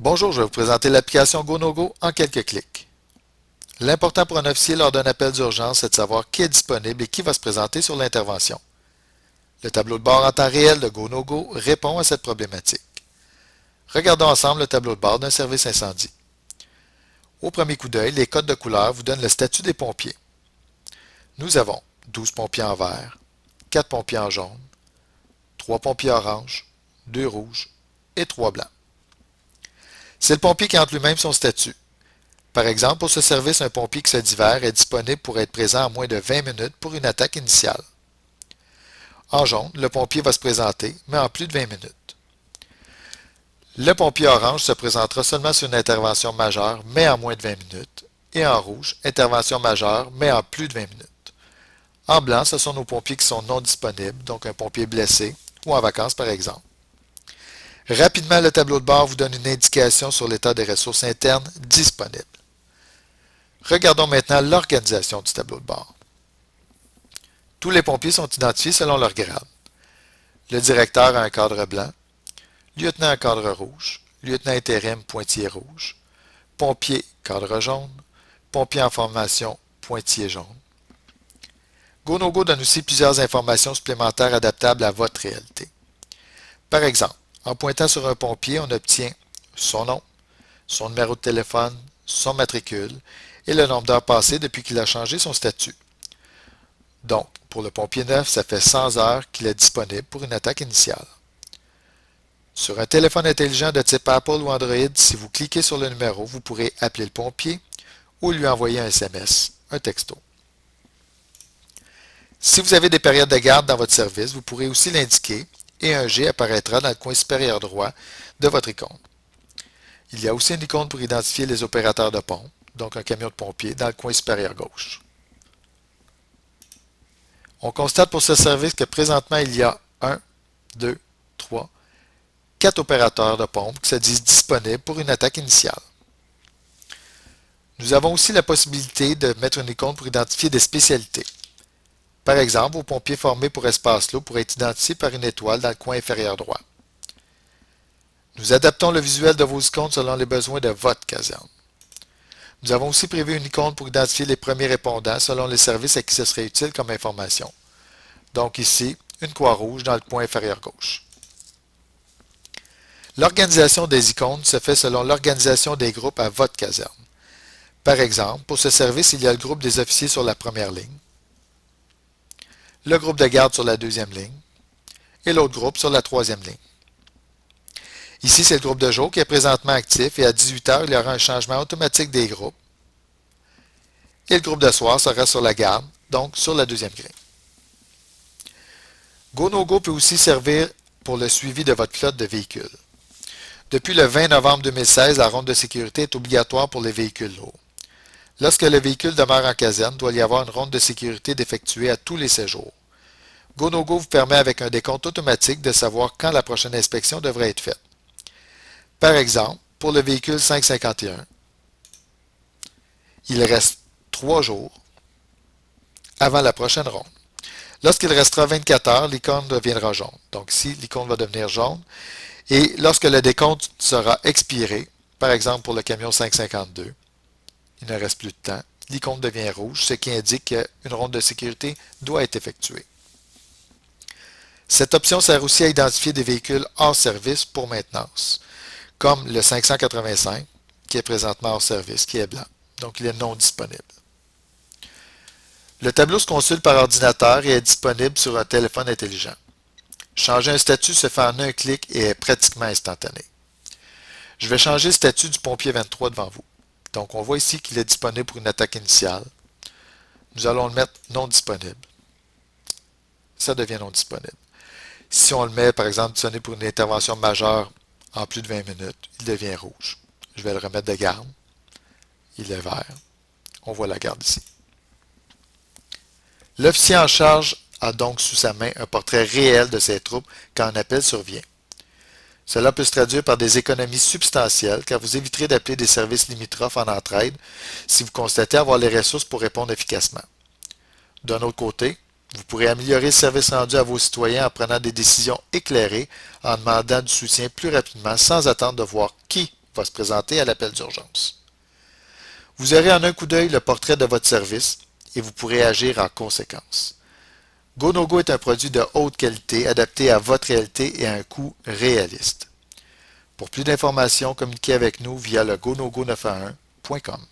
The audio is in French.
Bonjour, je vais vous présenter l'application GoNoGo en quelques clics. L'important pour un officier lors d'un appel d'urgence, c'est de savoir qui est disponible et qui va se présenter sur l'intervention. Le tableau de bord en temps réel de GoNoGo répond à cette problématique. Regardons ensemble le tableau de bord d'un service incendie. Au premier coup d'œil, les codes de couleur vous donnent le statut des pompiers. Nous avons 12 pompiers en vert, 4 pompiers en jaune, 3 pompiers orange, 2 rouges et 3 blancs. C'est le pompier qui entre lui-même son statut. Par exemple, pour ce service, un pompier qui se dit vert est disponible pour être présent en moins de 20 minutes pour une attaque initiale. En jaune, le pompier va se présenter, mais en plus de 20 minutes. Le pompier orange se présentera seulement sur une intervention majeure, mais en moins de 20 minutes. Et en rouge, intervention majeure, mais en plus de 20 minutes. En blanc, ce sont nos pompiers qui sont non disponibles, donc un pompier blessé ou en vacances par exemple. Rapidement, le tableau de bord vous donne une indication sur l'état des ressources internes disponibles. Regardons maintenant l'organisation du tableau de bord. Tous les pompiers sont identifiés selon leur grade. Le directeur a un cadre blanc, lieutenant un cadre rouge, lieutenant intérim pointillé rouge, pompier cadre jaune, pompier en formation pointillé jaune. GoNoGo donne aussi plusieurs informations supplémentaires adaptables à votre réalité. Par exemple, en pointant sur un pompier, on obtient son nom, son numéro de téléphone, son matricule et le nombre d'heures passées depuis qu'il a changé son statut. Donc, pour le pompier neuf, ça fait 100 heures qu'il est disponible pour une attaque initiale. Sur un téléphone intelligent de type Apple ou Android, si vous cliquez sur le numéro, vous pourrez appeler le pompier ou lui envoyer un SMS, un texto. Si vous avez des périodes de garde dans votre service, vous pourrez aussi l'indiquer et un G apparaîtra dans le coin supérieur droit de votre icône. Il y a aussi une icône pour identifier les opérateurs de pompe, donc un camion de pompier, dans le coin supérieur gauche. On constate pour ce service que présentement, il y a 1, 2, 3, 4 opérateurs de pompe qui se disent disponibles pour une attaque initiale. Nous avons aussi la possibilité de mettre une icône pour identifier des spécialités. Par exemple, vos pompiers formés pour espace clos pourraient être identifiés par une étoile dans le coin inférieur droit. Nous adaptons le visuel de vos icônes selon les besoins de votre caserne. Nous avons aussi prévu une icône pour identifier les premiers répondants selon les services à qui ce serait utile comme information. Donc ici, une croix rouge dans le coin inférieur gauche. L'organisation des icônes se fait selon l'organisation des groupes à votre caserne. Par exemple, pour ce service, il y a le groupe des officiers sur la première ligne, le groupe de garde sur la deuxième ligne et l'autre groupe sur la troisième ligne. Ici, c'est le groupe de jour qui est présentement actif et à 18 heures, il y aura un changement automatique des groupes. Et le groupe de soir sera sur la garde, donc sur la deuxième grille. GoNoGo peut aussi servir pour le suivi de votre flotte de véhicules. Depuis le 20 novembre 2016, la ronde de sécurité est obligatoire pour les véhicules lourds. Lorsque le véhicule demeure en caserne, il doit y avoir une ronde de sécurité d'effectuer à tous les séjours. GoNoGo vous permet avec un décompte automatique de savoir quand la prochaine inspection devrait être faite. Par exemple, pour le véhicule 551, il reste 3 jours avant la prochaine ronde. Lorsqu'il restera 24 heures, l'icône deviendra jaune. Donc ici, l'icône va devenir jaune. Et lorsque le décompte sera expiré, par exemple pour le camion 552, il ne reste plus de temps, l'icône devient rouge, ce qui indique qu'une ronde de sécurité doit être effectuée. Cette option sert aussi à identifier des véhicules hors service pour maintenance, comme le 585, qui est présentement hors service, qui est blanc, donc il est non disponible. Le tableau se consulte par ordinateur et est disponible sur un téléphone intelligent. Changer un statut se fait en un clic et est pratiquement instantané. Je vais changer le statut du pompier 23 devant vous. Donc, on voit ici qu'il est disponible pour une attaque initiale. Nous allons le mettre non disponible. Ça devient non disponible. Si on le met, par exemple, disponible pour une intervention majeure en plus de 20 minutes, il devient rouge. Je vais le remettre de garde. Il est vert. On voit la garde ici. L'officier en charge a donc sous sa main un portrait réel de ses troupes quand un appel survient. Cela peut se traduire par des économies substantielles car vous éviterez d'appeler des services limitrophes en entraide si vous constatez avoir les ressources pour répondre efficacement. D'un autre côté, vous pourrez améliorer le service rendu à vos citoyens en prenant des décisions éclairées, en demandant du soutien plus rapidement sans attendre de voir qui va se présenter à l'appel d'urgence. Vous aurez en un coup d'œil le portrait de votre service et vous pourrez agir en conséquence. GoNoGo est un produit de haute qualité adapté à votre réalité et à un coût réaliste. Pour plus d'informations, communiquez avec nous via le gonogo911.com.